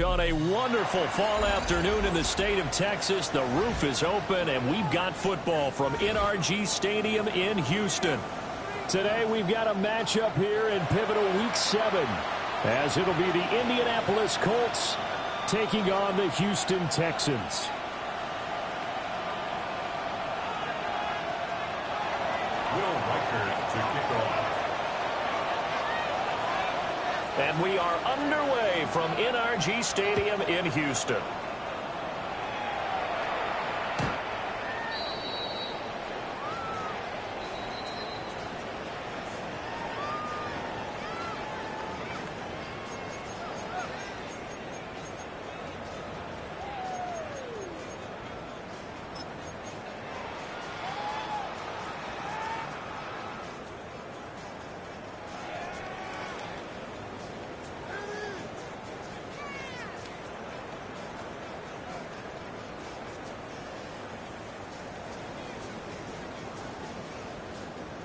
On a wonderful fall afternoon in the state of Texas, the roof is open, and we've got football from NRG Stadium in Houston. Today, we've got a matchup here in pivotal Week 7, as it'll be the Indianapolis Colts taking on the Houston Texans. Will Reichert to kick off. And we are underway from NRG Stadium in Houston.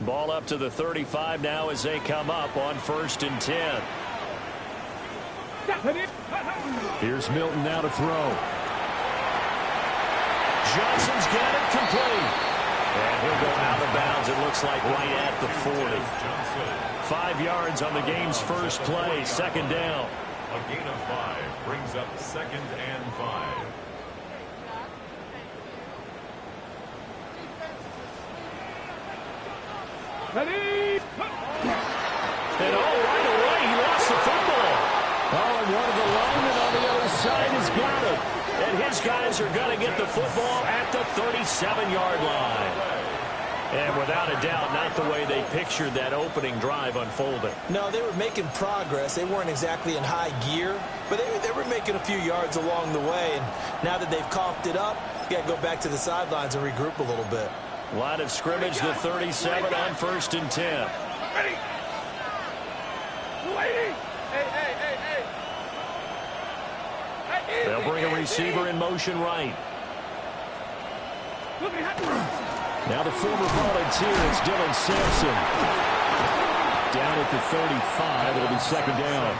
Ball up to the 35 now as they come up on 1st and 10. Here's Milton now to throw. Johnson's got it complete. And he'll go out of bounds, it looks like, right at the 40. 5 yards on the game's first play, 2nd down. A gain of 5 brings up 2nd and 5. And right away, he lost the football. Oh, and one of the linemen on the other side has got it. And his guys are going to get the football at the 37-yard line. And without a doubt, not the way they pictured that opening drive unfolding. No, they were making progress. They weren't exactly in high gear, but they were making a few yards along the way. And now that they've coughed it up, you got to go back to the sidelines and regroup a little bit. Line of scrimmage, the 37 on 1st and 10. Ready. Waiting. Hey. They'll bring a receiver in motion right. Now the former volunteer is Dylan Sampson. Down at the 35, it'll be 2nd down.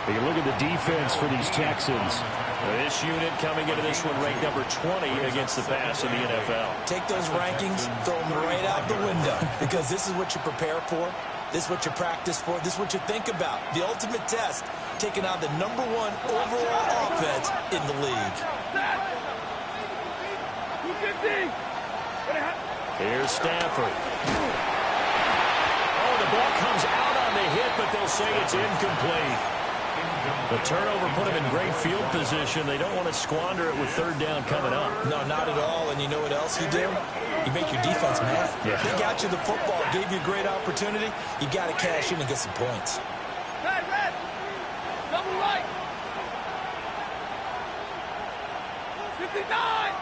You look at the defense for these Texans. This unit coming into this one ranked number 20 against the pass in the NFL. Take those rankings, throw them right out the window, because this is what you prepare for. This is what you practice for. This is what you think about. The ultimate test, taking out the #1 overall offense in the league. Here's Stafford. Oh, the ball comes out on the hit, but they'll say it's incomplete. The turnover put him in great field position. They don't want to squander it with 3rd down coming up. No, not at all. And you know what else you do? You make your defense mad. Yeah. They got you the football, gave you a great opportunity. You got to cash in and get some points. Hey, red. Double right. 59.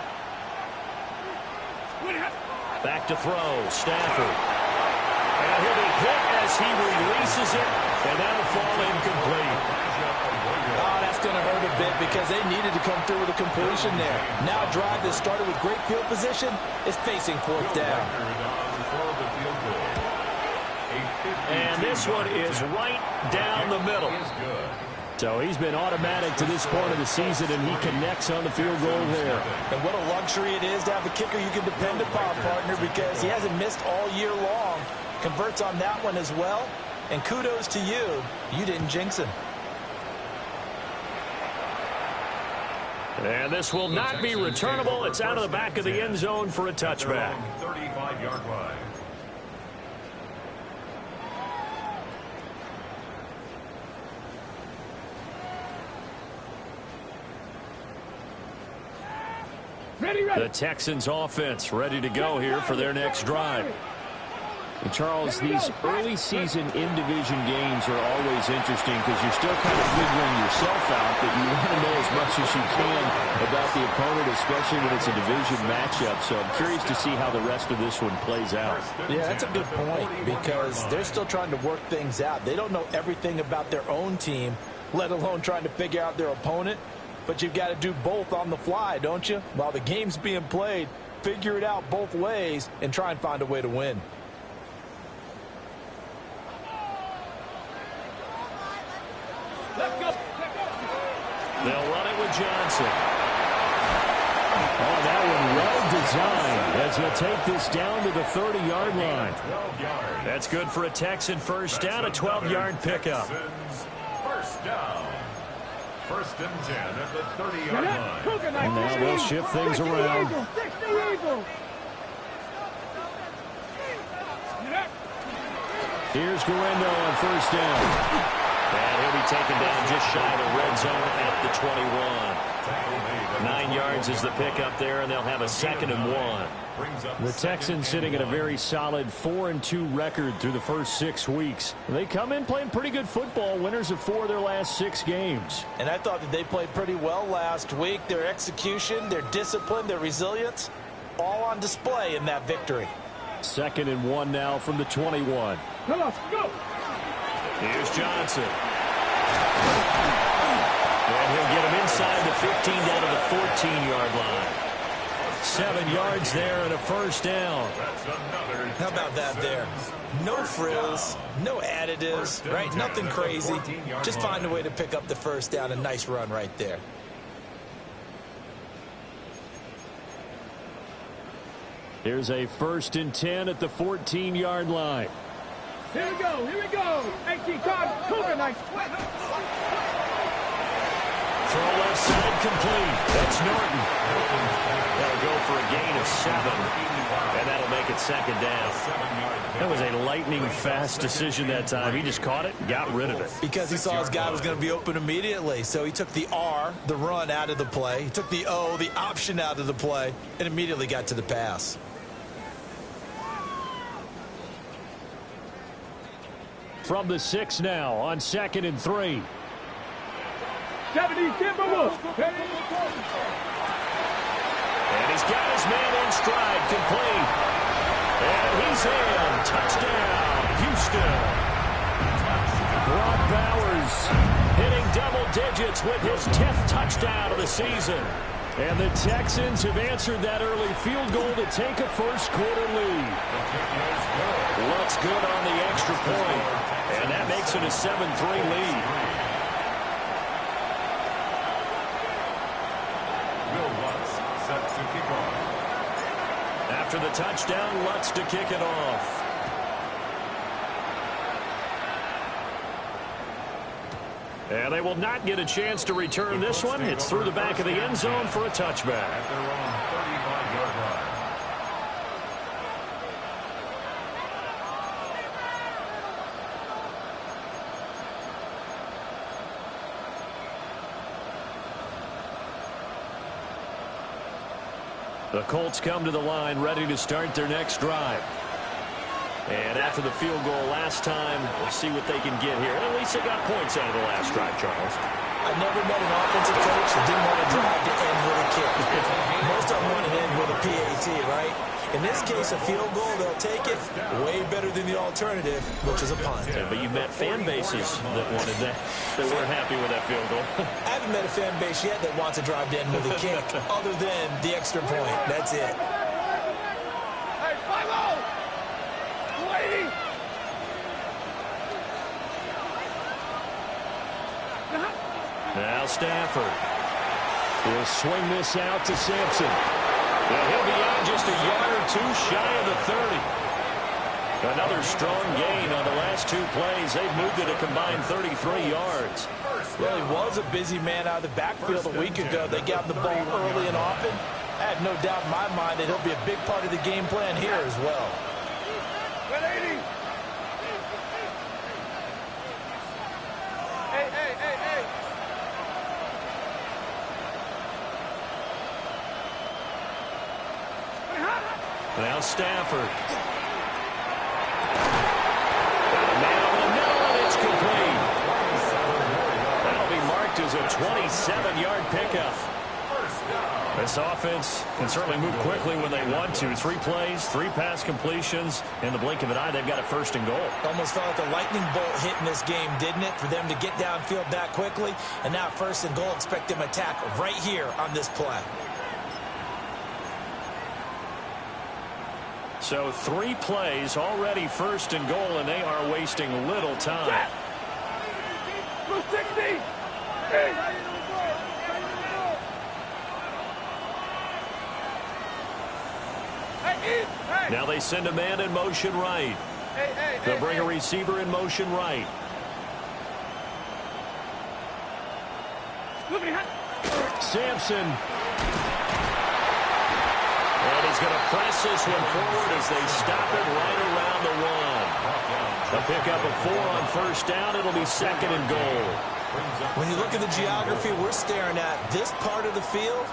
Back to throw. Stafford. And he'll be hit as he releases it. And that'll fall incomplete. Oh, that's going to hurt a bit because they needed to come through with a completion there. Now a drive that started with great field position is facing 4th down. And this one is right down the middle. So he's been automatic to this point of the season, and he connects on the field goal there. And what a luxury it is to have a kicker you can depend upon, partner, because he hasn't missed all year long. Converts on that one as well. And kudos to you. You didn't jinx him. And this will not be returnable. It's out of the back of the end zone for a touchback. 35-yard line. The Texans offense ready to go here for their next drive. And Charles, these early season in-division games are always interesting because you're still kind of figuring yourself out, but you want to know as much as you can about the opponent, especially when it's a division matchup. So I'm curious to see how the rest of this one plays out. Yeah, that's a good point because they're still trying to work things out. They don't know everything about their own team, let alone trying to figure out their opponent. But you've got to do both on the fly, don't you? While the game's being played, figure it out both ways and try and find a way to win. Let's go. They'll run it with Johnson. Oh, that one well designed as he'll take this down to the 30-yard line. That's good for a Texan first down, a 12-yard pickup. First down. First and 10 at the 30-yard line. And now they'll shift things around. Here's Guerrero on first down. And he'll be taken down just shy of the red zone at the 21. 9 yards is the pickup there, and they'll have a 2nd and 1. The Texans sitting at a very solid 4-2 record through the first 6 weeks. They come in playing pretty good football, winners of 4 of their last 6 games. And I thought that they played pretty well last week. Their execution, their discipline, their resilience, all on display in that victory. 2nd and 1 now from the 21. Come on, go. Here's Johnson. And he'll get him inside the 15 down to the 14-yard line. 7 yards there and a first down. How about that there? No frills, no additives, right? Nothing crazy. Just find a way to pick up the first down. A nice run right there. Here's a 1st and 10 at the 14-yard line. Here we go, here we go. 18 cards, Cougar, nice. Throw left side complete. That's Norton. That'll go for a gain of 7. And that'll make it 2nd down. That was a lightning-fast decision that time. He just caught it and got rid of it. Because he saw his guy was going to be open immediately. So he took the R, the run, out of the play. He took the O, the option, out of the play, and immediately got to the pass. From the 6 now on 2nd and 3. 70 Timberwolves. And he's got his man in stride, complete. And he's in. Touchdown, Houston. Brock Bowers hitting double digits with his 10th touchdown of the season. And the Texans have answered that early field goal to take a first-quarter lead. Looks good on the extra point. And that makes it a 7-3 lead. After the touchdown, Lutz to kick it off. And they will not get a chance to return this one. It's through the back of the end zone for a touchback. At their own 35-yard line. The Colts come to the line ready to start their next drive. And after the field goal last time, we'll see what they can get here. At least they got points out of the last drive, Charles. I never met an offensive coach that didn't want to drive to end with a kick. Most of them want to end with a PAT, right? In this case, a field goal, they'll take it. Way better than the alternative, which is a punt. Yeah, but you met fan bases that wanted that, that weren't happy with that field goal. I haven't met a fan base yet that wants to drive to end with a kick, other than the extra point. That's it. Hey, 5-0. 280. Now Stafford. He'll swing this out to Sampson. And he'll be out just a yard or two shy of the 30. Another strong gain on the last 2 plays. They've moved it a combined 33 yards. Well, he was a busy man out of the backfield a week ago. They got the ball early and often. I have no doubt in my mind that he'll be a big part of the game plan here as well. 180. Hey, hey, hey, hey. Now Stafford. marked as a 27-yard pickup. This offense can certainly move quickly when they want to. 3 plays, 3 pass completions. In the blink of an eye, they've got a first and goal. Almost felt like a lightning bolt hit in this game, didn't it? For them to get downfield that quickly. And now first and goal, expect them to attack right here on this play. So 3 plays, already first and goal, and they are wasting little time. 60. Now they send a man in motion right. They'll bring a receiver in motion right. Sampson. And he's going to press this one forward as they stop it right around the 1. They'll pick up a 4 on first down. It'll be second and goal. When you look at the geography we're staring at, this part of the field,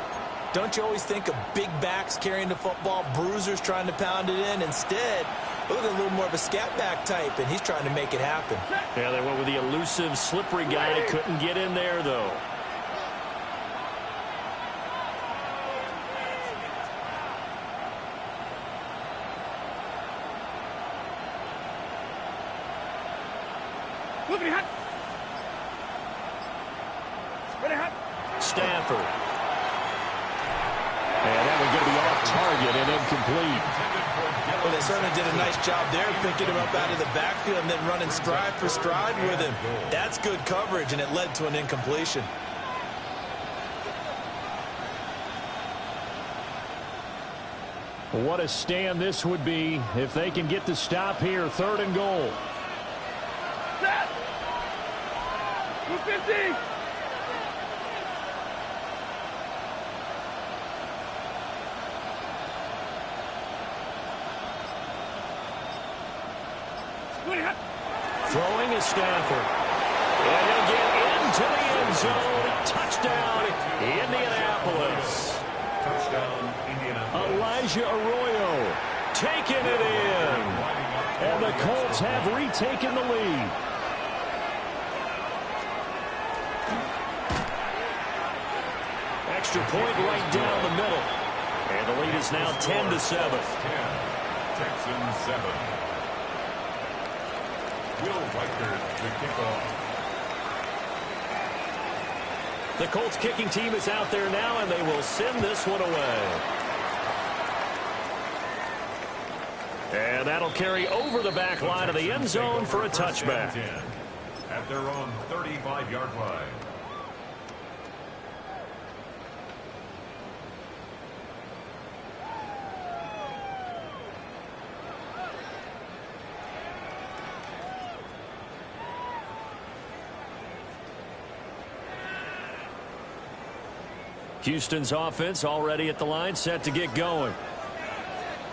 don't you always think of big backs carrying the football, bruisers trying to pound it in? Instead, look at a little more of a scat back type, and he's trying to make it happen. Yeah, they went with the elusive, slippery guy. Couldn't get in there, though. Stafford. And that one going to be off target and incomplete. Well, they certainly did a nice job there, picking him up out of the backfield and then running stride for stride with him. That's good coverage, and it led to an incompletion. What a stand this would be if they can get the stop here. Third and goal. 250. Throwing is Stafford. And he'll get into the end zone. Touchdown, Indianapolis. Touchdown, Indianapolis. Elijah Arroyo taking it in. And the Colts have retaken the lead. Extra point right down the middle. And the lead is now 10-7. 10. Texans 7. Will Reichert to kick off. The Colts kicking team is out there now, and they will send this one away. And that'll carry over the back line of the end zone for a touchback. At their own 35-yard line. Houston's offense already at the line, set to get going.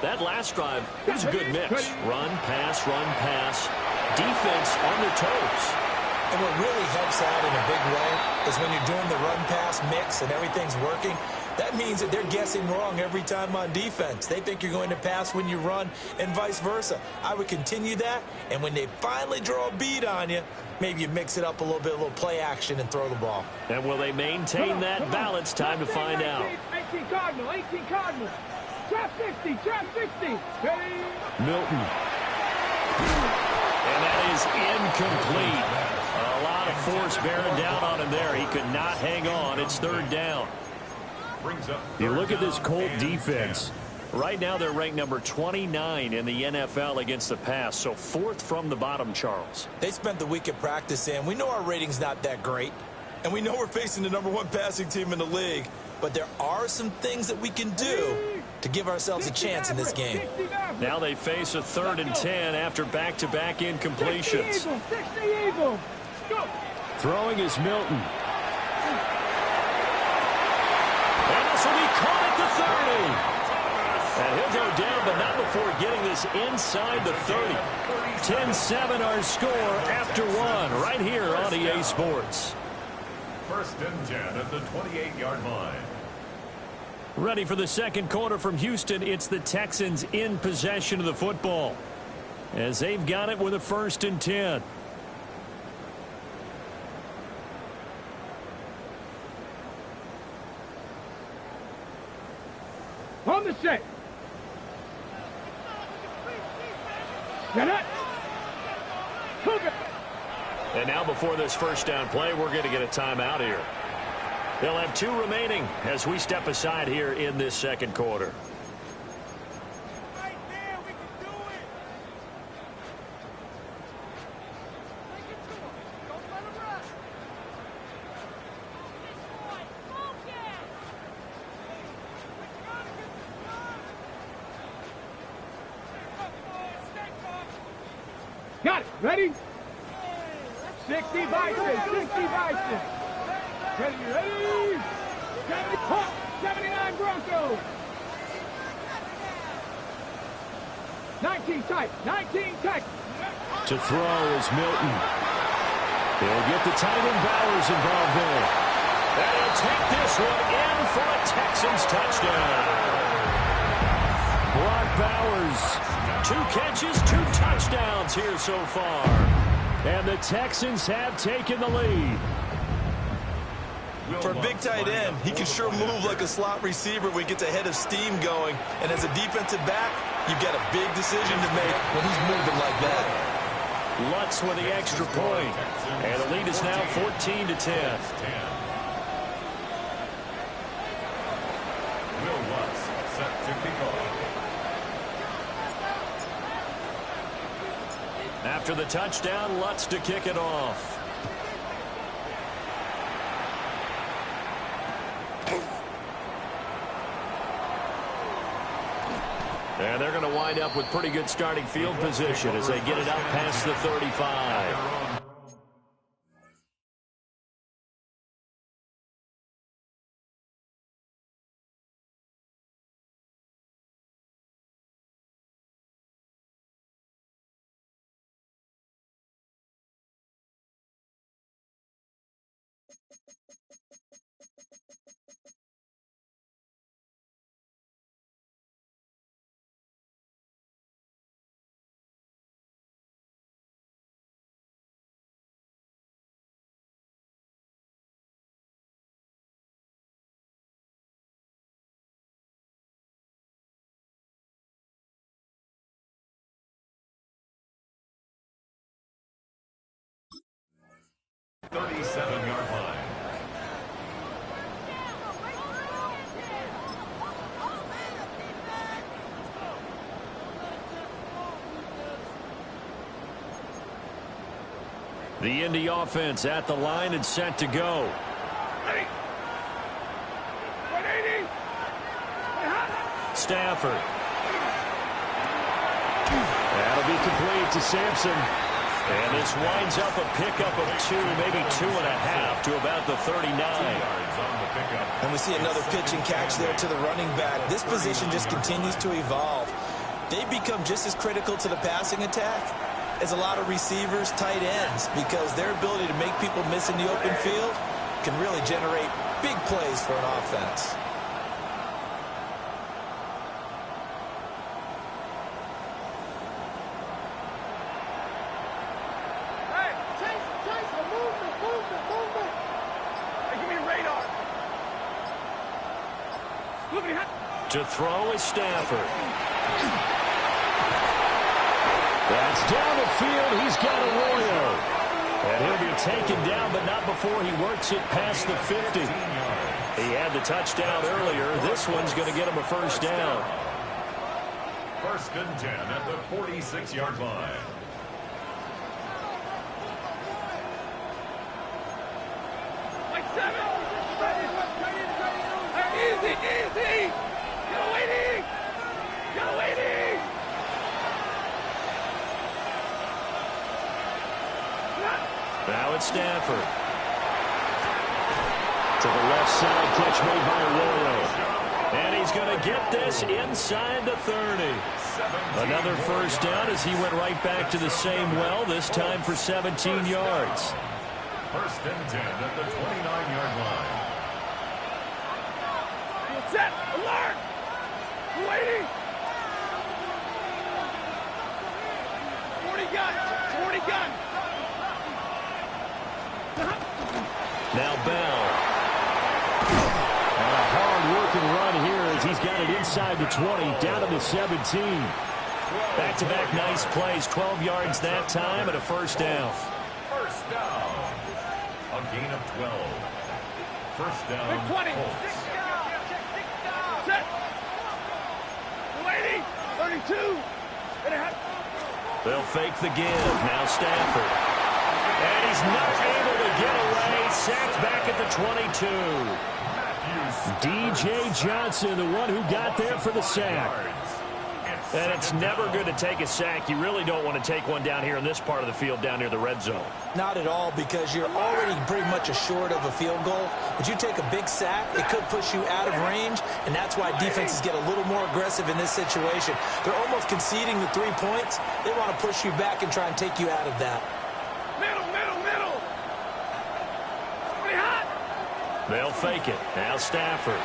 That last drive, it was a good mix. Run, pass, defense on their toes. And what really helps out in a big way is when you're doing the run-pass mix and everything's working, that means that they're guessing wrong every time on defense. They think you're going to pass when you run and vice versa. I would continue that, and when they finally draw a beat on you, maybe you mix it up a little bit, a little play action, and throw the ball. And will they maintain that balance? Time to find out. 18 Cardinal, 18 Cardinal. Trap 60, trap 60. Milton. And that is incomplete. A lot of force bearing down on him there. He could not hang on. It's third down. You look at this Colt defense. Right now they're ranked number 29 in the NFL against the pass, so fourth from the bottom, Charles. They spent the week at practice, and we know our rating's not that great, and we know we're facing the #1 passing team in the league, but there are some things that we can do to give ourselves a chance in this game. Now they face a 3rd and 10 after back-to-back incompletions. 60 Eagles. Go. Throwing is Milton. And this will be caught at the 30. And he'll go down, but not before getting this inside the 30. 10-7 our score after one right here on EA Sports. 1st and 10 at the 28-yard line. Ready for the second quarter from Houston. It's the Texans in possession of the football, as they've got it with a 1st and 10. On the set. Get it. Cook it. And now before this first down play, we're going to get a timeout here. They'll have 2 remaining as we step aside here in this second quarter. Right there, we can do it. Take it to him. Don't let him run. Focus. We gotta get this done. Stay tough. Got it. Ready? 60 Bison. 60 Bison. Ready? 79 Broncos. 19 tight. 19 tight. To throw is Milton. He'll get the tight end Bowers involved there. And he'll take this one in for a Texans touchdown. Brock Bowers, 2 catches, 2 touchdowns here so far. And the Texans have taken the lead. For a big tight end, he can sure move like a slot receiver when he gets a head of steam going. And as a defensive back, you've got a big decision to make when he's moving like that. Lutz with the extra point. And the lead is now 14-10. Will Lutz set to kick off. After the touchdown, Lutz to kick it off. And they're going to wind up with pretty good starting field position as they get it up past the 35. Yard line. The Indy offense at the line and set to go. Ready? 180. Stafford. That'll be complete to Sampson. And this winds up a pickup of 2, maybe 2.5 to about the 39. And we see another pitch and catch there to the running back. This position just continues to evolve. They've become just as critical to the passing attack as a lot of receivers, tight ends, because their ability to make people miss in the open field can really generate big plays for an offense. To throw is Stafford. That's down the field. He's got Arroyo. And he'll be taken down, but not before he works it past the 50. He had the touchdown earlier. This one's going to get him a first down. 1st and 10 at the 46-yard line. Like 7. Easy, easy. Go waiting. Go waiting. Now it's Stafford. To the left side, catch made by Arroyo. And he's going to get this inside the 30. Another first down as he went right back to the same well, this time for 17 yards. 1st and 10 at the 29-yard line. Set. Alert. Waiting. 40 gun. 40 gun. Now Bell. And a hard-working run here as he's got got it inside the 20, down to the 17. Back-to-back nice plays, 12 yards that time and a first down. First down. A gain of 12. First down. 20. Colts. Set. 280. 32. And a half. They'll fake the give. Now Stafford. And he's not able to get away. Sacked back at the 22. DJ Johnson, the one who got there for the sack. And it's never good to take a sack. You really don't want to take one down here in this part of the field down near the red zone. Not at all, because you're already pretty much assured of a field goal. But you take a big sack, it could push you out of range, and that's why defenses get a little more aggressive in this situation. They're almost conceding the 3 points. They want to push you back and try and take you out of that. Middle. Pretty hot. They'll fake it. Now Stafford. A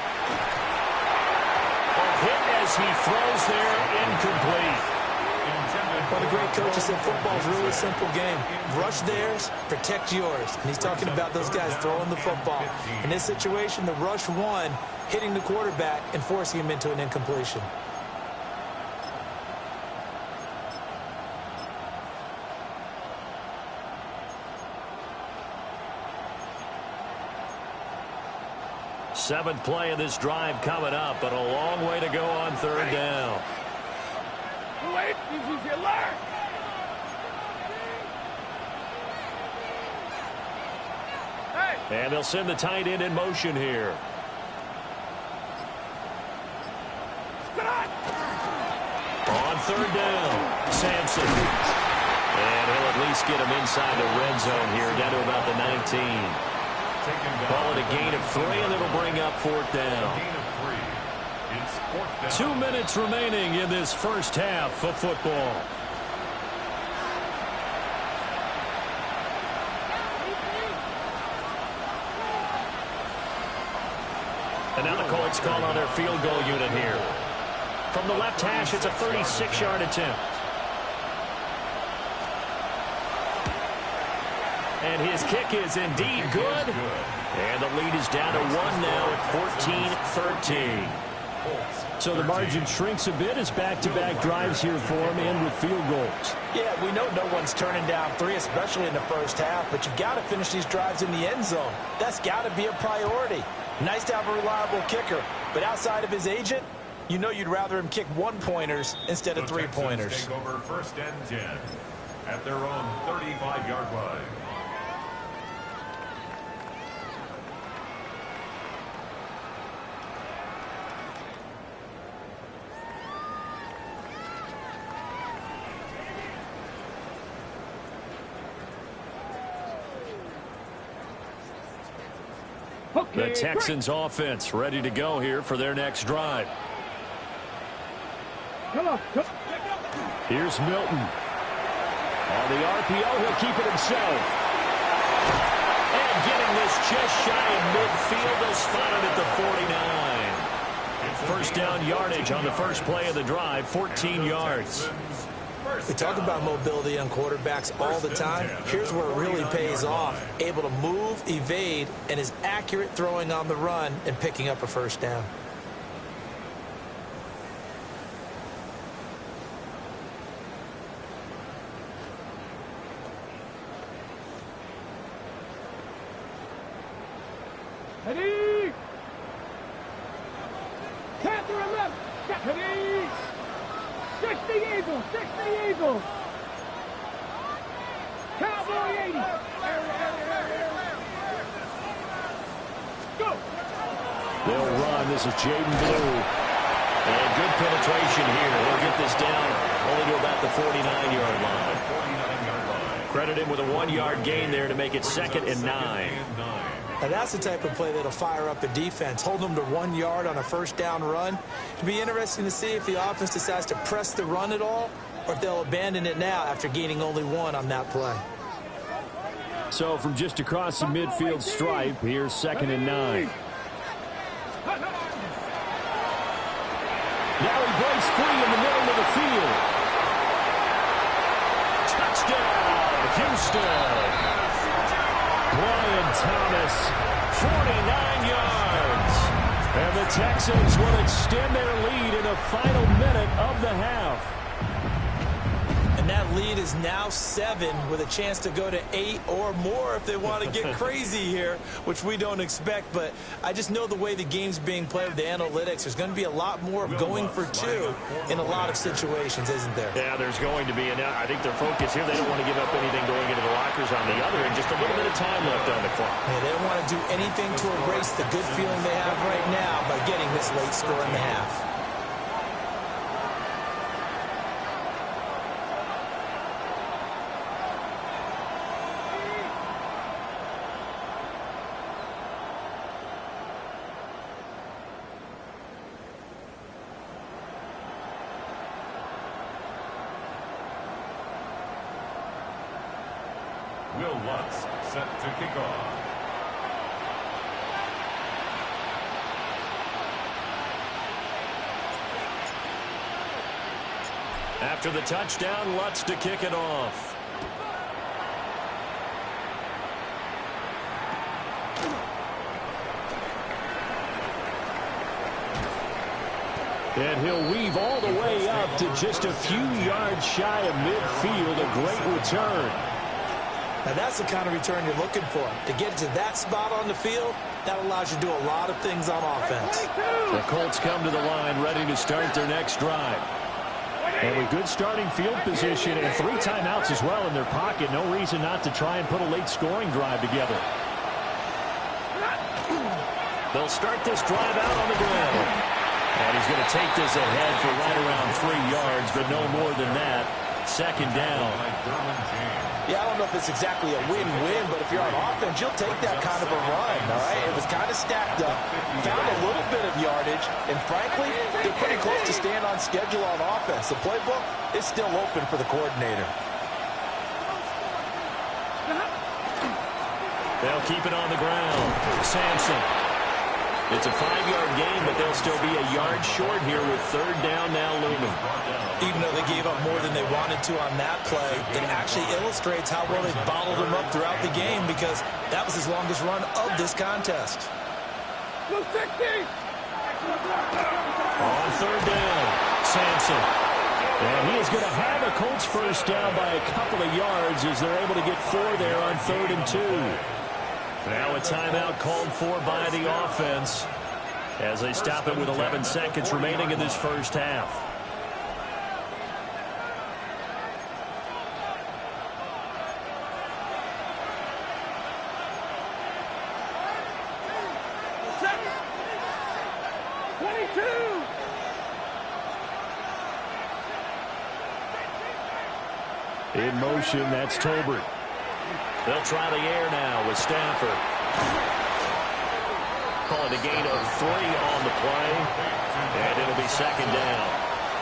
hit as he throws there, incomplete. Well, the great coach said football's a really simple game. Rush theirs, protect yours. And he's talking about those guys throwing the football. In this situation, the rush won, hitting the quarterback and forcing him into an incompletion. Seventh play of this drive coming up, but a long way to go on third down. Wait, he's alert. Hey. And they'll send the tight end in motion here. On third down, Sampson. And he'll at least get him inside the red zone here, down to about the 19. Call it a gain of 3, and it'll bring up fourth down. 2 minutes remaining in this first half of football. And now the Colts call on their field goal unit here. From the left hash, it's a 36-yard attempt. And his kick is indeed good. And the lead is down to 1 now at 14-13. So the margin shrinks a bit as back-to-back drives here for him and with field goals. Yeah, we know no one's turning down 3, especially in the first half, but you've got to finish these drives in the end zone. That's got to be a priority. Nice to have a reliable kicker, but outside of his agent, you know you'd rather him kick 1-pointers instead of 3-pointers. Take over first and 10 at their own 35-yard line. The Texans offense ready to go here for their next drive. Come on. Here's Milton. On the RPO, he'll keep it himself. And getting this just shy of midfield, they'll spot it at the 49. First down yardage on the first play of the drive, 14 yards. We talk about mobility on quarterbacks all the time. Here's where it really pays off. Able to move, evade, and is accurate throwing on the run and picking up a first down. Ready? Catherine left. Ready? 60 Eagles. 60 Eagles. Cowboy 80. Go. They'll run. This is Jaden Blue. And good penetration here. They'll get this down only to about the 49-yard line. Credit him with a 1-yard gain there to make it 2nd and 9. Now that's the type of play that'll fire up a defense. Hold them to 1 yard on a first down run. It'll be interesting to see if the offense decides to press the run at all or if they'll abandon it now after gaining only 1 on that play. So from just across the midfield stripe, here's 2nd and 9. Now he breaks free in the middle of the field. Touchdown, Houston. Brian Thomas, 49 yards. And the Texans will extend their lead in the final minute of the half. And that lead is now 7 with a chance to go to 8 or more if they want to get crazy here, which we don't expect. But I just know the way the game's being played with the analytics, there's going to be a lot more of going for 2 in a lot of situations, isn't there? Yeah, there's going to be. And I think their focus here, they don't want to give up anything going into the lockers on the other, and just a little bit of time left on the clock. Yeah, they don't want to do anything to erase the good feeling they have right now by getting this late score in the half. Will Lutz set to kick off. After the touchdown, Lutz to kick it off. And he'll weave all the way up to just a few yards shy of midfield. A great return. Now, that's the kind of return you're looking for. To get to that spot on the field, that allows you to do a lot of things on offense. The Colts come to the line ready to start their next drive. And with good starting field position and 3 timeouts as well in their pocket, no reason not to try and put a late scoring drive together. They'll start this drive out on the ground. And he's going to take this ahead for right around 3 yards, but no more than that. Second down. Yeah, I don't know if it's exactly a win-win, but if you're on offense, you'll take that kind of a run, all right? It was kind of stacked up, found a little bit of yardage, and frankly, they're pretty close to staying on schedule on offense. The playbook is still open for the coordinator. They'll keep it on the ground. Sampson. It's a 5-yard gain, but they'll still be a yard short here with third down now looming. Even though they gave up more than they wanted to on that play, it actually illustrates how well they bottled them up throughout the game because that was his longest run of this contest. On third down, Sampson. And he is going to have a Colts first down by a couple of yards as they're able to get 4 there on 3rd and 2. Now a timeout called for by the offense as they stop it with 11 seconds remaining in this first half. In motion, that's Tolbert. They'll try the air now with Stafford. Calling a gain of 3 on the play. And it'll be second down.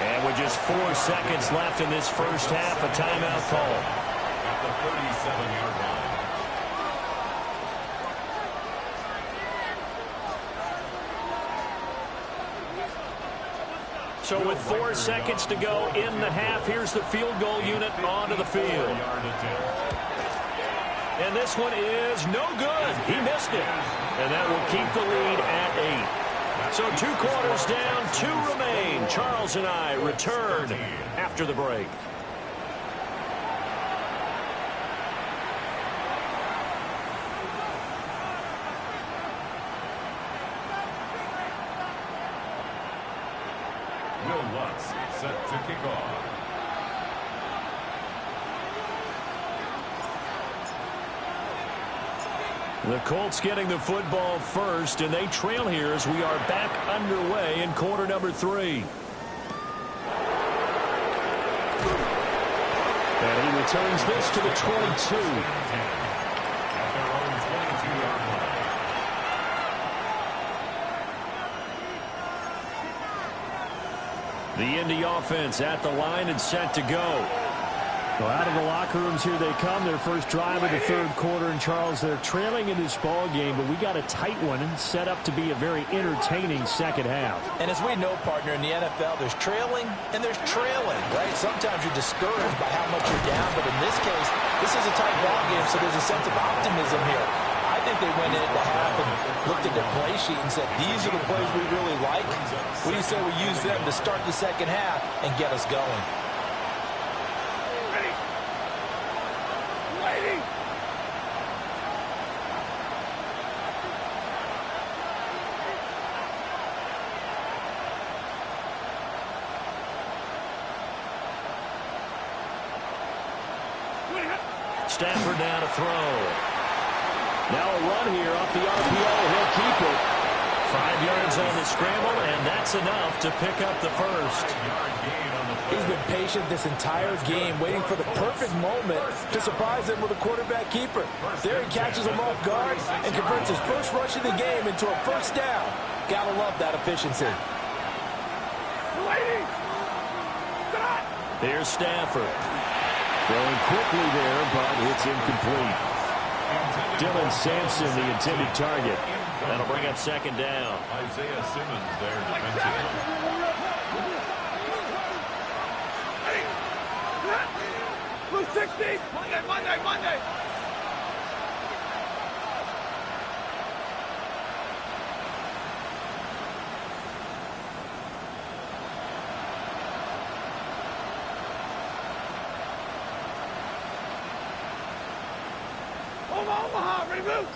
And with just 4 seconds left in this first half, a timeout call. At the 37-yard line. So with 4 seconds to go in the half, here's the field goal unit onto the field. And this one is no good. He missed it. And that will keep the lead at 8. So 2 quarters down, 2 remain. Charles and I return after the break. Will Lutz set to kick off. The Colts getting the football first, and they trail here as we are back underway in quarter number 3. And he returns this to the 22. At their own 22-yard line. The Indy offense at the line and set to go. Well, out of the locker rooms here they come. Their first drive of the 3rd quarter. And, Charles, they're trailing in this ball game, but we got a tight one and set up to be a very entertaining second half. And as we know, partner, in the NFL, there's trailing and there's trailing, right? Sometimes you're discouraged by how much you're down, but in this case, this is a tight ball game, so there's a sense of optimism here. I think think they went into half and looked at their play sheet and said, these are the plays we really like. What do you say we use them to start the second half and get us going? Ready. Waiting. Stafford down to throw. Now a run here off the RPO. He'll keep it. 5 yards on the scramble, and that's enough to pick up the first. He's been patient this entire game, waiting for the perfect moment to surprise him with a quarterback keeper. There he catches him off guard and converts his first rush of the game into a first down. Gotta love that efficiency. Waiting. Here's Stafford. Throwing quickly there, but it's incomplete. Dylan Sampson, the intended target. That'll bring up second down. Isaiah Simmons there defensively. Blue 60. Monday. Omaha, ready, move.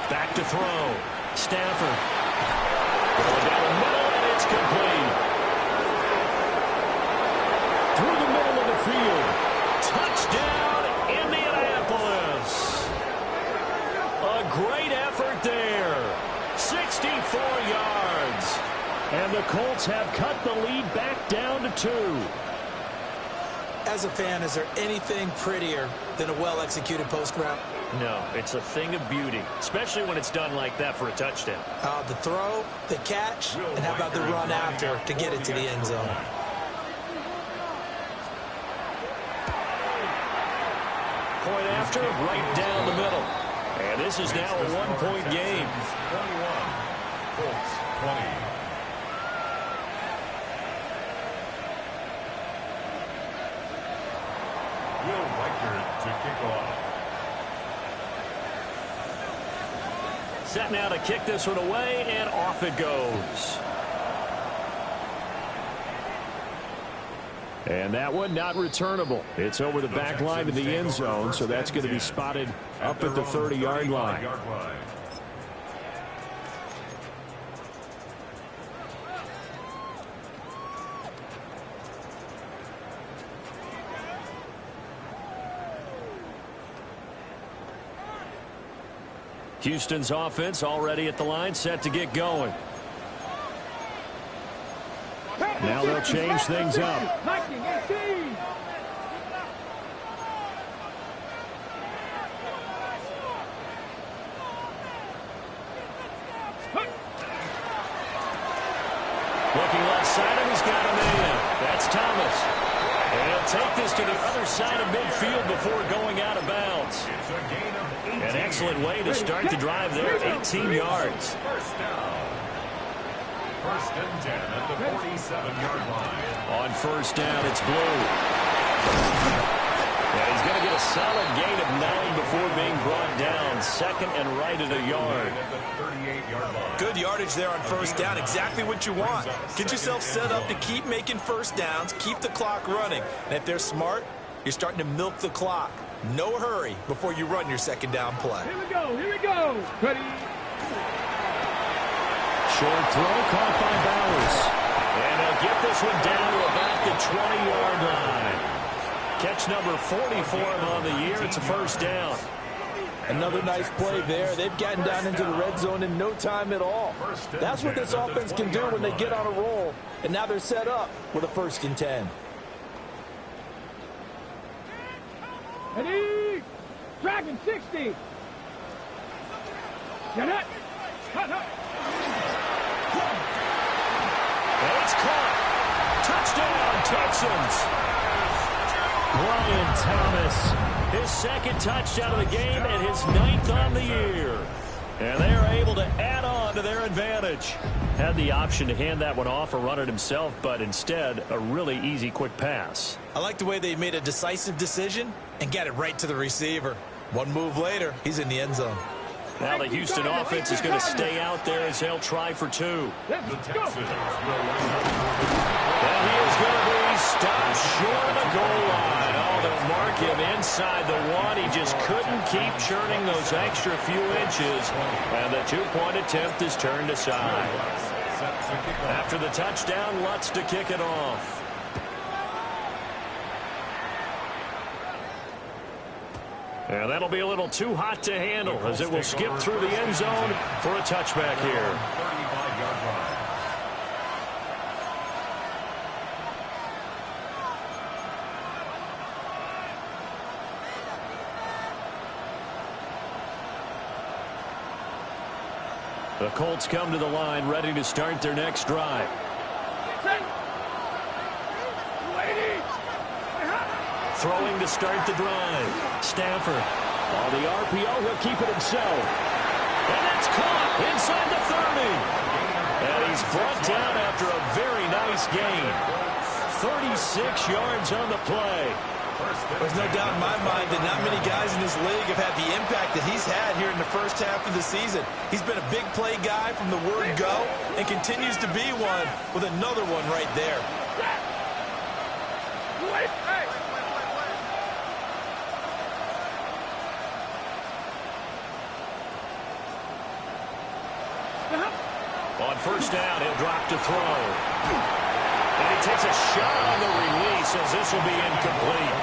Back to throw. Stafford. Going down the middle, and it's complete. Through the middle of the field. Touchdown, Indianapolis. A great effort there. 64 yards. And the Colts have cut the lead back down to 2. As a fan, is there anything prettier than a well-executed post route? No, it's a thing of beauty, especially when it's done like that for a touchdown. The throw, the catch, and how about the run after to get it to the end zone? Point after, right down the middle. And this is now a 1-point game. 21, Colts 20. Will Reichert to kick off. Set now to kick this one away, and off it goes. And that one not returnable. It's over the back line of the end zone, so that's going to be spotted up at the 30-yard line. Houston's offense already at the line, set to get going. Now they'll change things up. Looking left side, and he's got a man. That's Thomas. And he'll take this to the other side of midfield before going out of bounds. An excellent way to start the drive there, 18 yards. First down. First and 10 at the 47-yard line. On first down, it's Blue. And he's going to get a solid gain of 9 before being brought down. Second and right at a yard. Good yardage there on first down. Exactly what you want. Get yourself set up to keep making first downs, keep the clock running. And if they're smart, you're starting to milk the clock. No hurry before you run your second down play. Here we go. Ready. Short throw caught by Bowers. And they'll get this one down to about the 20-yard line. Catch number 40 for him on the year. It's a first down. Another nice play there. They've gotten down into the red zone in no time at all. That's what this offense can do when they get on a roll. And now they're set up with a 1st and 10. Ready. Dragon 60. Get it. Cut. And it's caught. Touchdown, Texans. Brian Thomas, his second touchdown of the game and his 9th on the year. And they are able to add on to their advantage. Had the option to hand that one off or run it himself, but instead, a really easy, quick pass. I like the way they made a decisive decision and got it right to the receiver. One move later, he's in the end zone. Now the Houston offense is going to stay out there as they'll try for two. The Texans will And he is going to be stopped short of the goal line. Oh, they'll mark him inside the one. He just couldn't keep churning those extra few inches. And the two-point attempt is turned aside. After the touchdown, Lutz to kick it off. And that'll be a little too hot to handle as it will skip through the end zone for a touchback here. 35-yard line. The Colts come to the line ready to start their next drive. Throwing to start the drive. Stafford. On the RPO, he'll keep it himself. And it's caught inside the 30. And he's brought down after a very nice gain. 36 yards on the play. There's no doubt in my mind that not many guys in this league have had the impact that he's had here in the first half of the season. He's been a big play guy from the word go and continues to be one with another one right there. On first down, he'll drop to throw. And he takes a shot on the release as this will be incomplete.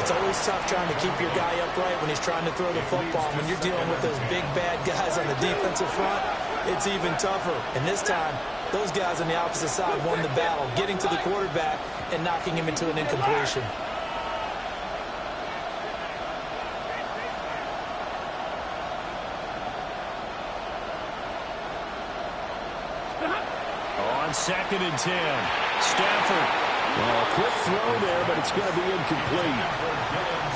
It's always tough trying to keep your guy upright when he's trying to throw the football. When you're dealing with those big, bad guys on the defensive front, it's even tougher. And this time, those guys on the opposite side won the battle, getting to the quarterback and knocking him into an incompletion. On 2nd and 10, Stafford. Well, quick throw there, but it's going to be incomplete.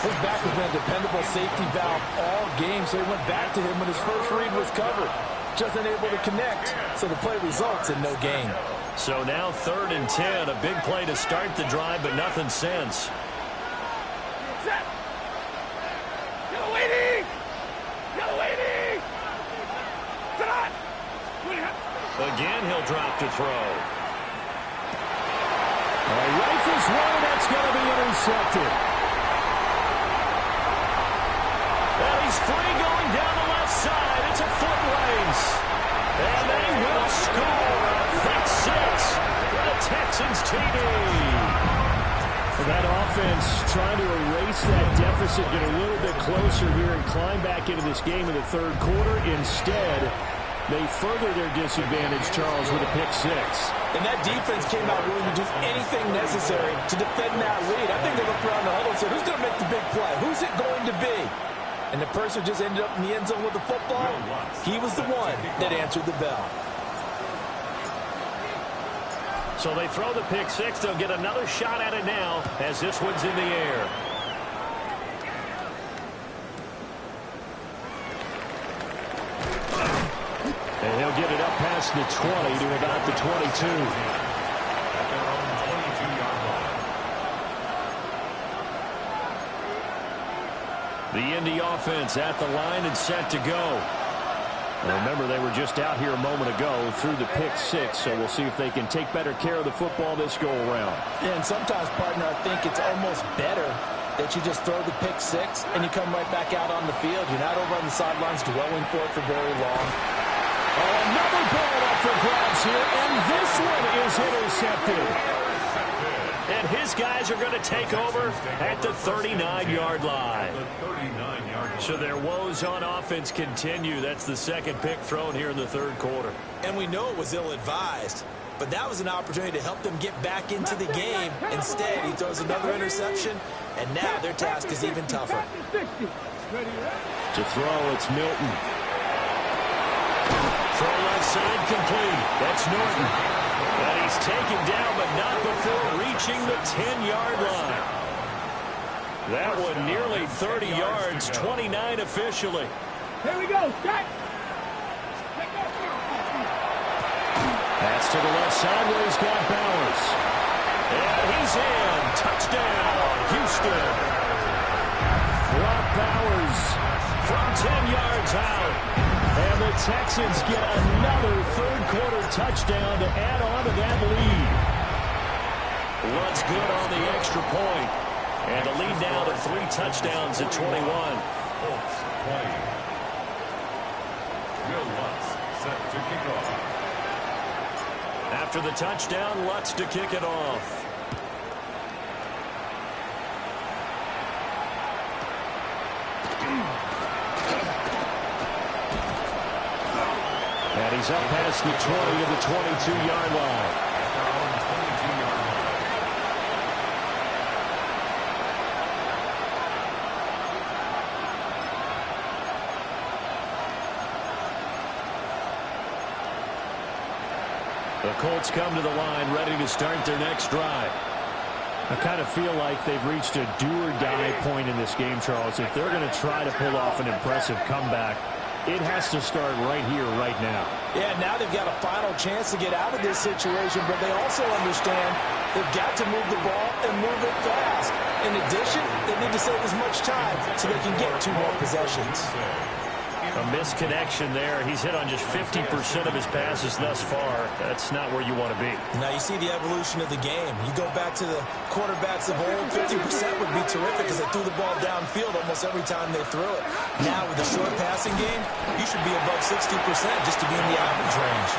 His back has been a dependable safety valve all game, so he went back to him when his first read was covered. Just unable to connect, so the play results in no gain. So now 3rd and 10, a big play to start the drive, but nothing since. Again, he'll drop to throw. Rifles one, and that's going to be intercepted. Well, he's free going down the left side. It's a foot race. And they will score a pick six for the Texans TD. That offense trying to erase that deficit, get a little bit closer here and climb back into this game in the third quarter. Instead, they further their disadvantage, Charles, with a pick six. And that defense came out willing to do anything necessary to defend that lead. I think they looked around the huddle and said, who's going to make the big play? Who's it going to be? And the person just ended up in the end zone with the football. He was the one that answered the bell. So they throw the pick six. They'll get another shot at it now as this one's in the air. And he'll get it up past the 20 to about the 22. At their own 22-yard line. The Indy offense at the line and set to go. Remember, they were just out here a moment ago through the pick six, so we'll see if they can take better care of the football this go-around. Yeah, and sometimes, partner, I think it's almost better that you just throw the pick six and you come right back out on the field. You're not over on the sidelines dwelling for it for very long. Another ball up for grabs here, and this one is intercepted. And his guys are going to take over at the 39-yard line. So their woes on offense continue. That's the second pick thrown here in the third quarter. And we know it was ill-advised, but that was an opportunity to help them get back into the game. Instead, he throws another interception, and now their task is even tougher. To throw, it's Milton. Throw left side complete. That's Norton. And he's taken down, but not before reaching the 10-yard line. That one nearly 30 yards, 29 officially. Here we go. Shot. Pass to the left sideways, got Bowers. And he's in. Touchdown, Houston. Brock Bowers from 10 yards out. And the Texans get another third-quarter touchdown to add on to that lead. Lutz good on the extra point. And the lead now to 3 touchdowns at 21. Colts 20. Will Lutz set to kick off. After the touchdown, Lutz to kick it off. And he's up past the 20 to the 22-yard line. The Colts come to the line ready to start their next drive. I kind of feel like they've reached a do-or-die point in this game, Charles. If they're going to try to pull off an impressive comeback, it has to start right here, right now. Yeah, now they've got a final chance to get out of this situation, but they also understand they've got to move the ball and move it fast. In addition, they need to save as much time so they can get 2 more possessions. A misconnection there. He's hit on just 50% of his passes thus far. That's not where you want to be. Now you see the evolution of the game. You go back to the quarterbacks of old, 50% would be terrific because they threw the ball downfield almost every time they threw it. Now with the short passing game, you should be above 60% just to be in the average range.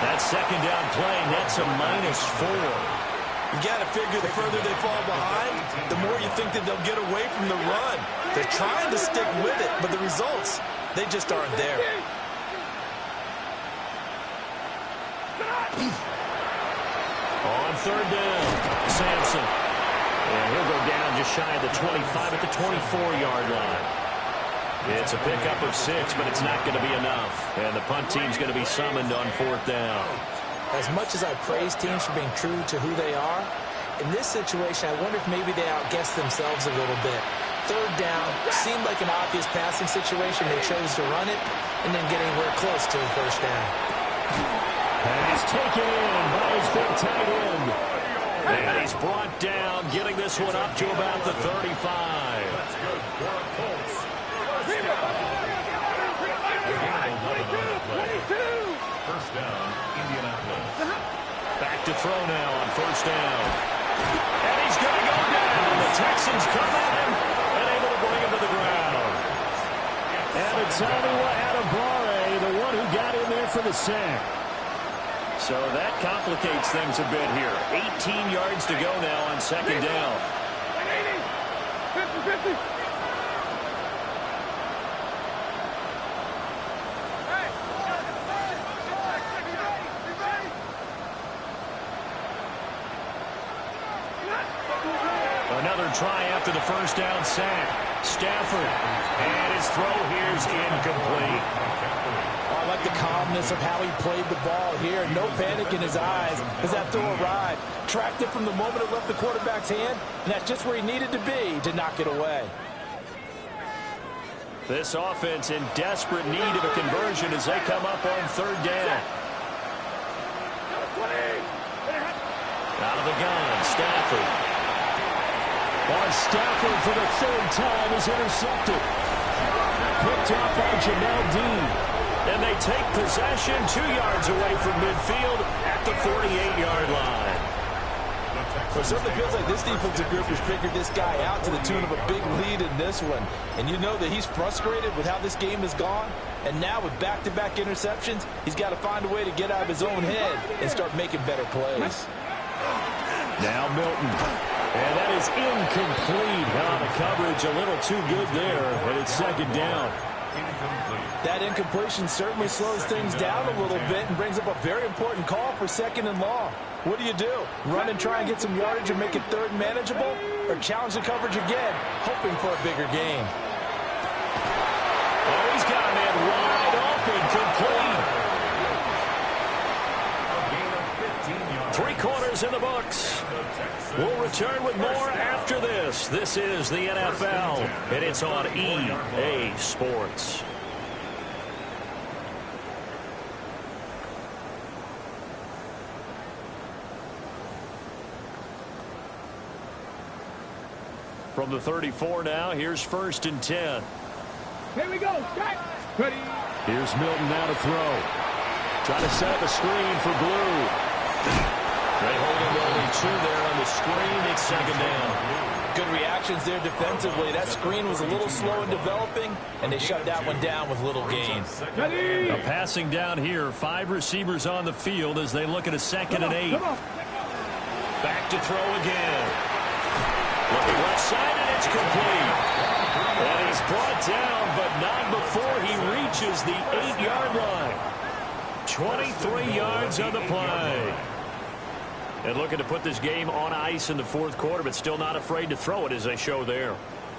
That second down play nets a -4. You got to figure the further they fall behind, the more you think that they'll get away from the run. They're trying to stick with it, but the results, they just aren't there. On third down, Sampson. And he'll go down just shy of the 25 at the 24-yard line. It's a pickup of 6, but it's not going to be enough. And the punt team's going to be summoned on 4th down. As much as I praise teams for being true to who they are, in this situation, I wonder if maybe they outguessed themselves a little bit. Third down seemed like an obvious passing situation. They chose to run it and then get anywhere close to a first down. Pass taken in by his big tight end. And he's brought down, getting this one up to about the 35. That's good for the Colts. First down, Indianapolis. Back to throw now on first down. And he's going to go down. The Texans come at him and able to bring him to the ground. And it's Anua Adebawore, the one who got in there for the sack. So that complicates things a bit here. 18 yards to go now on second down. 50-50. Another try after the first down sack. Stafford. And his throw here's incomplete. I like the calmness of how he played the ball here. No panic in his eyes as that throw arrived. Tracked it from the moment it left the quarterback's hand, and that's just where he needed to be to knock it away. This offense in desperate need of a conversion as they come up on third down. Out of the gun, Stafford. Stafford for the third time is intercepted. Picked off by Jamel Dean. And they take possession 2 yards away from midfield at the 48-yard line. It certainly feels like this defensive group has figured this guy out to the tune of a big lead in this one. And you know that he's frustrated with how this game has gone. And now with back-to-back interceptions, he's got to find a way to get out of his own head and start making better plays. Now Milton. And that is incomplete. On the coverage, a little too good there. And it's second down. That incompletion certainly slows things down a little bit and brings up a very important call for second and long. What do? Run and try and get some yardage and make it third and manageable? Or challenge the coverage again, hoping for a bigger gain? Oh, he's got a man wide open, complete. 3 quarters in the books. We'll return with more after this. This is the NFL, and it's on EA Sports. From the 34 now, here's 1st and 10. Here we go. Ready. Here's Milton now to throw. Trying to set up a screen for Blue. They hold him only 2 there on the screen. It's 2nd down. Good reactions there defensively. That screen was a little slow in developing, and they shut that one down with little gain. Ready. A passing down here. 5 receivers on the field as they look at a 2nd and 8. Back to throw again. Looking left side, and it's complete. And he's brought down, but not before he reaches the 8-yard line. 23 yards on the play. And looking to put this game on ice in the 4th quarter, but still not afraid to throw it as they show there.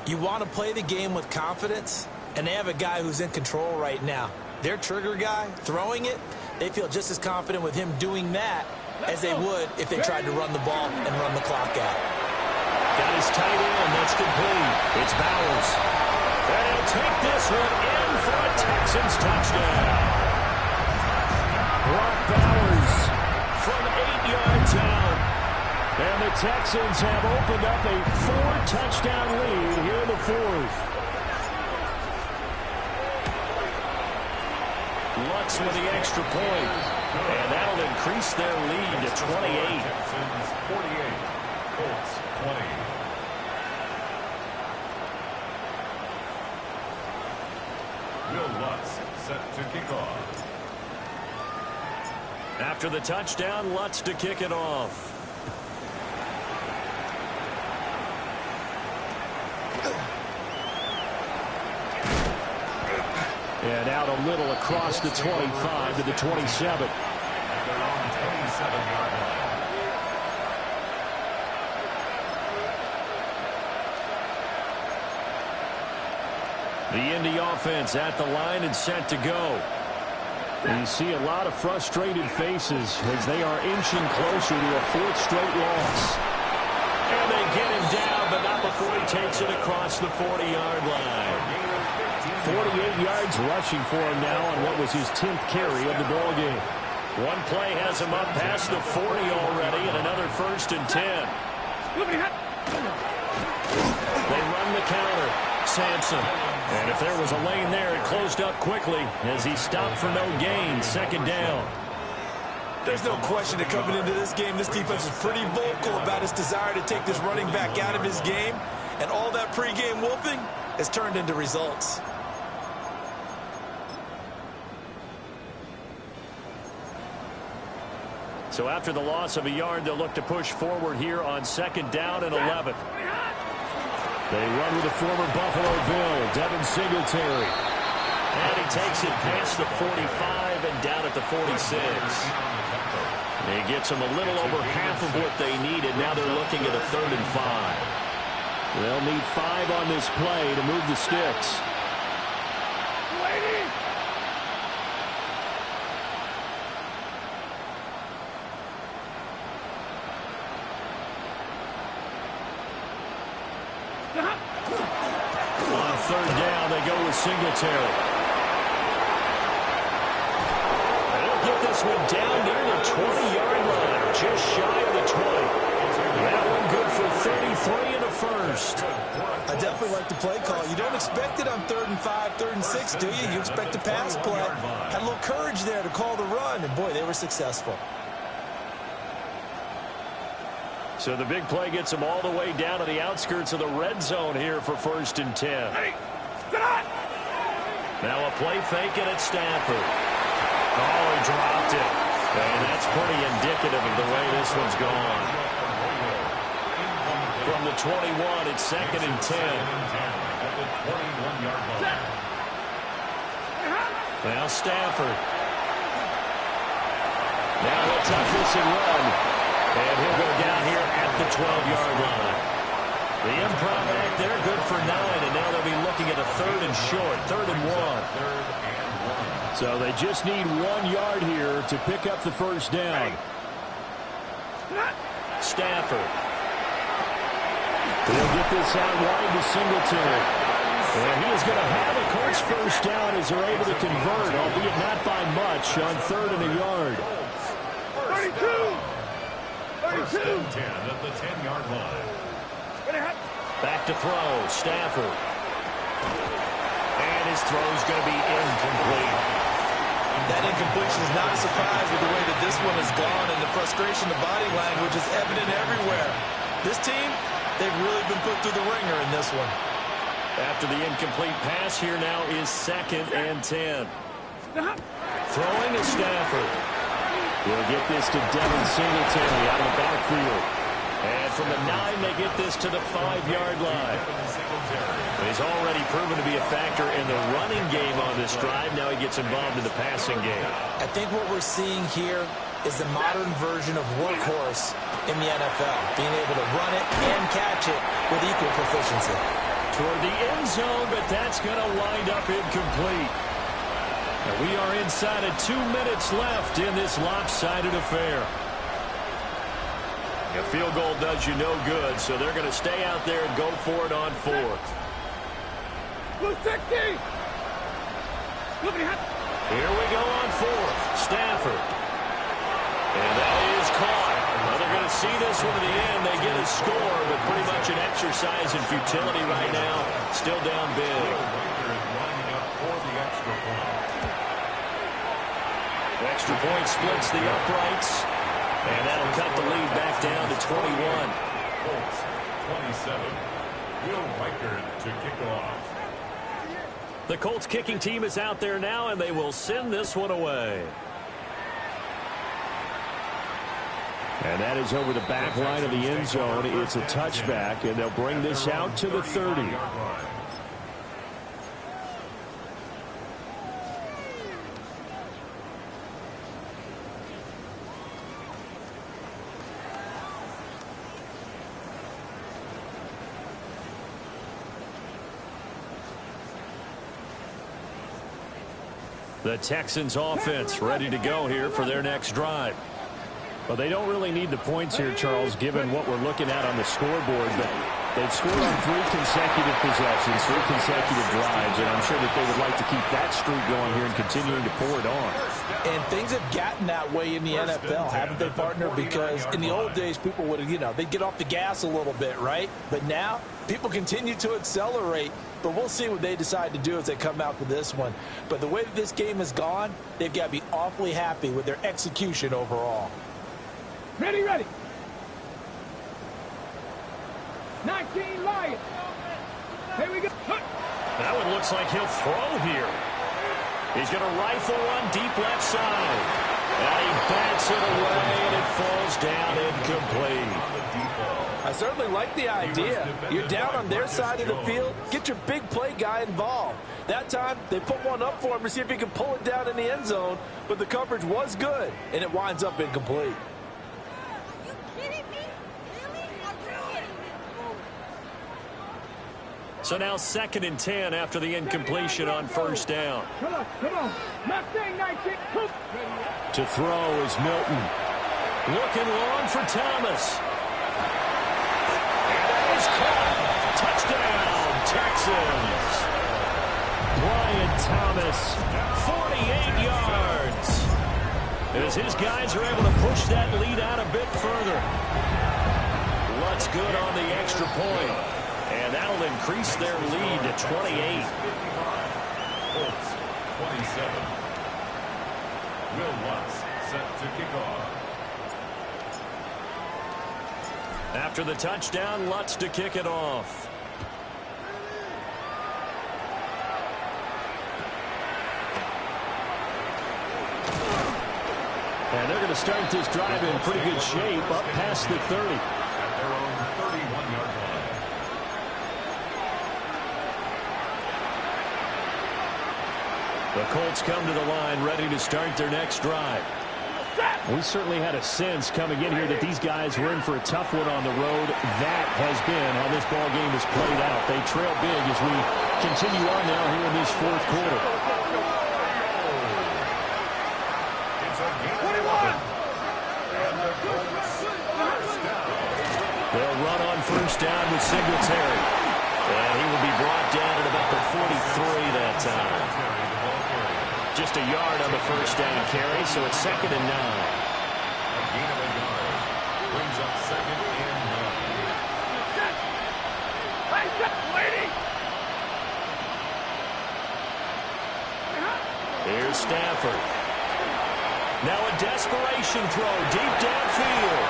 You want to play the game with confidence, and they have a guy who's in control right now. Their trigger guy, throwing it, they feel just as confident with him doing that as they would if they tried to run the ball and run the clock out. Got his tight end. That's complete. It's Bowers. And he'll take this one in for a Texans touchdown. Brock Bowers from 8 yards out. And the Texans have opened up a 4-touchdown lead here in the 4th. Lutz with the extra point. And that'll increase their lead to 28. Texans 48, Colts 20. Will Lutz set to kick off. After the touchdown, Lutz to kick it off. And out a little across the 25 to the 27. At their own 27-yard line. The Indy offense at the line and set to go. You see a lot of frustrated faces as they are inching closer to a 4th straight loss. And they get him down, but not before he takes it across the 40-yard line. 48 yards rushing for him now on what was his 10th carry of the ballgame. One play has him up past the 40 already, and another 1st and 10. They run the counter. Sampson. And if there was a lane there, it closed up quickly as he stopped for no gain. 2nd down. There's no question that coming into this game, this defense is pretty vocal about its desire to take this running back out of his game. And all that pregame whooping has turned into results. So after the loss of a yard, they'll look to push forward here on 2nd down and 11. They run with the former Buffalo Bill, Devin Singletary. And he takes it past the 45 and down at the 46. He gets them a little over half of what they needed. Now they're looking at a 3rd and 5. They'll need 5 on this play to move the sticks. On 3rd down, they go with Singletary. They'll get this one down near the 20-yard line, just shy of the 20. That one good for 33 in the 1st. I definitely like the play call. You don't expect it on 3rd and 5, 3rd and 6, do you? You expect a pass play. Had a little courage there to call the run, and boy, they were successful. So the big play gets them all the way down to the outskirts of the red zone here for 1st and 10. Now a play fake, and it's Stafford. Oh, he dropped it. And that's pretty indicative of the way this one's gone. From the 21, it's 2nd and 10. At the 21-yard line. Now Stafford. Now he'll tuck this and run. And he'll go down here at the 12-yard line. The improv act there, good for 9, and now they'll be looking at a 3rd and short, 3rd and 1. So they just need 1 yard here to pick up the 1st down. Stafford. He'll get this out wide to Singletary. And he is going to have a Colts 1st down as they're able to convert, albeit not by much, on 3rd and a yard. 32. 1st and 10 at the 10-yard line. Back to throw, Stafford. And his throw is going to be incomplete. That incompletion is not a surprise with the way that this one has gone, and the frustration, the body language is evident everywhere. This team, they've really been put through the ringer in this one. After the incomplete pass, here now is 2nd and 10. Throwing to Stafford. We'll get this to Devin Singletary out of the backfield. And from the 9, they get this to the 5-yard line. He's already proven to be a factor in the running game on this drive. Now he gets involved in the passing game. I think what we're seeing here is the modern version of workhorse in the NFL, being able to run it and catch it with equal proficiency. Toward the end zone, but that's going to wind up incomplete. And we are inside of 2 minutes left in this lopsided affair. A field goal does you no good, so they're going to stay out there and go for it on 4th. Here we go on 4th. Stafford. And that is caught. Well, they're going to see this one to the end. They get a score, but pretty much an exercise in futility right now. Still down big. Extra point splits the uprights. And that'll cut the lead back down to 21. Colts, 27. Will Riker to kick off. The Colts kicking team is out there now, and they will send this one away. And that is over the back line of the end zone. It's a touchback, and they'll bring this out to the 30. The Texans offense ready to go here for their next drive. Well, they don't really need the points here, Charles, given what we're looking at on the scoreboard. But they've scored on 3 consecutive possessions, 3 consecutive drives, and I'm sure that they would like to keep that streak going here and continuing to pour it on. And things have gotten that way in the NFL, haven't they, partner? Because in the old days, people would, they'd get off the gas a little bit, right? But now, people continue to accelerate. But we'll see what they decide to do as they come out to this one. But the way that this game has gone, they've got to be awfully happy with their execution overall. Ready. 19 Lions. Here we go. That one looks like he'll throw here. He's going to rifle one deep left side. And he bats it away, and it falls down incomplete. I certainly like the idea. You're down on their side of the field. Get your big play guy involved. That time, they put one up for him to see if he can pull it down in the end zone. But the coverage was good, and it winds up incomplete. Are you kidding me? Really? Are you kidding me? So now 2nd and 10 after the incompletion on 1st down. Come on. Mustang 19. To throw is Milton. Looking long for Thomas. Caught. Touchdown, Texans. Brian Thomas, 48 yards. As his guys are able to push that lead out a bit further. Lutz good on the extra point. And that'll increase their lead to 28. Colts, 27. Will Lutz set to kick off. After the touchdown, Lutz to kick it off. And they're going to start this drive in pretty good shape up past the 30. At their own 31-yard line. The Colts come to the line ready to start their next drive. We certainly had a sense coming in here that these guys were in for a tough one on the road. That has been how this ball game has played out. They trail big as we continue on now here in this 4th quarter. It's a game of 11. And the Colts first down. They'll run on 1st down with Singletary. And he will be brought down at about the 43 that time. Just a yard on the 1st down carry, so it's 2nd and 9. A gain of a yard brings up 2nd and 9. Here's Stafford. Now a desperation throw deep downfield.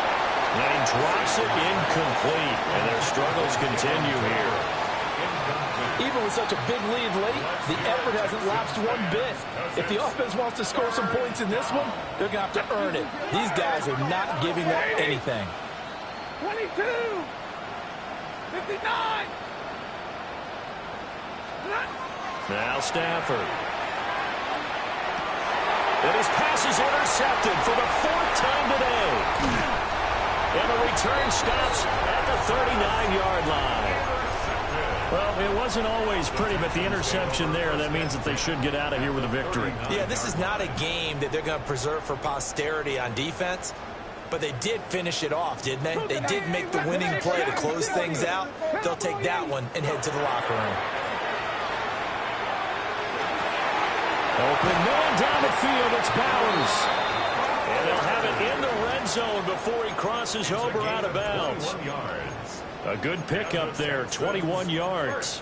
And he drops it incomplete. And their struggles continue here. Even with such a big lead late, the effort hasn't lapsed one bit. If the offense wants to score some points in this one, they're going to have to earn it. These guys are not giving up anything. 22, 59. Now Stafford. And his pass is intercepted for the fourth time today. And the return stops at the 39-yard line. Well, it wasn't always pretty, but the interception there, that means that they should get out of here with a victory. Yeah, this is not a game that they're going to preserve for posterity on defense, but they did finish it off, didn't they? They did make the winning play to close things out. They'll take that one and head to the locker room. Open, going down the field, it's Bowers. And they'll have it in the red zone before he crosses over out of bounds. A good pickup there, 21 yards.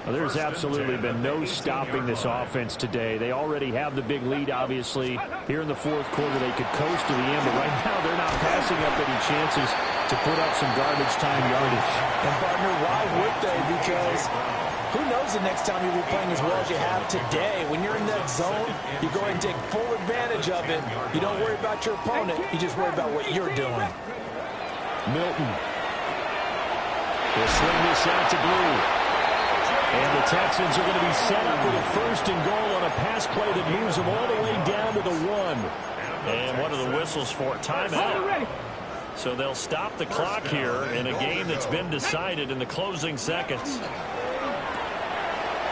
Well, there's absolutely been no stopping this offense today. They already have the big lead, obviously. Here in the fourth quarter, they could coast to the end, but right now they're not passing up any chances to put up some garbage time yardage. And, partner, why would they? Because who knows the next time you'll be playing as well as you have today. When you're in that zone, you go ahead and take full advantage of it. You don't worry about your opponent. You just worry about what you're doing. Milton. He'll swing this out to Blue. And the Texans are going to be set up with a first and goal on a pass play that moves them all the way down to the 1. And what are the whistles for? Timeout. So they'll stop the clock here in a game that's been decided in the closing seconds.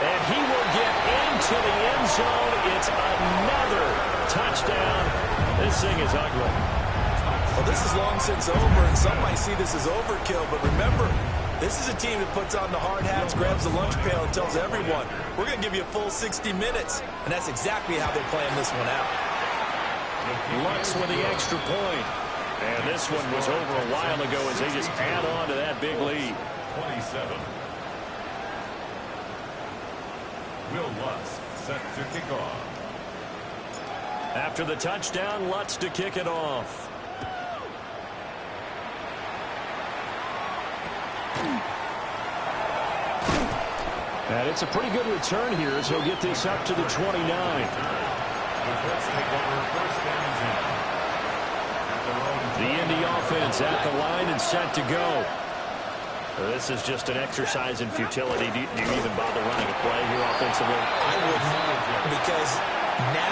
And he will get into the end zone. It's another touchdown. This thing is ugly. Well, this is long since over, and some might see this as overkill, but remember, this is a team that puts on the hard hats, grabs the lunch pail, and tells everyone, we're going to give you a full 60 minutes. And that's exactly how they're playing this one out. Lutz with the extra point. And this one was over a while ago as they just add on to that big lead. 27. Will Lutz set to kick off. After the touchdown, Lutz to kick it off. And it's a pretty good return here as he'll get this up to the 29. The Colts take over first and 10. The Indy offense at the line and set to go. This is just an exercise in futility. Do you even bother running a play here offensively? I wouldn't, because now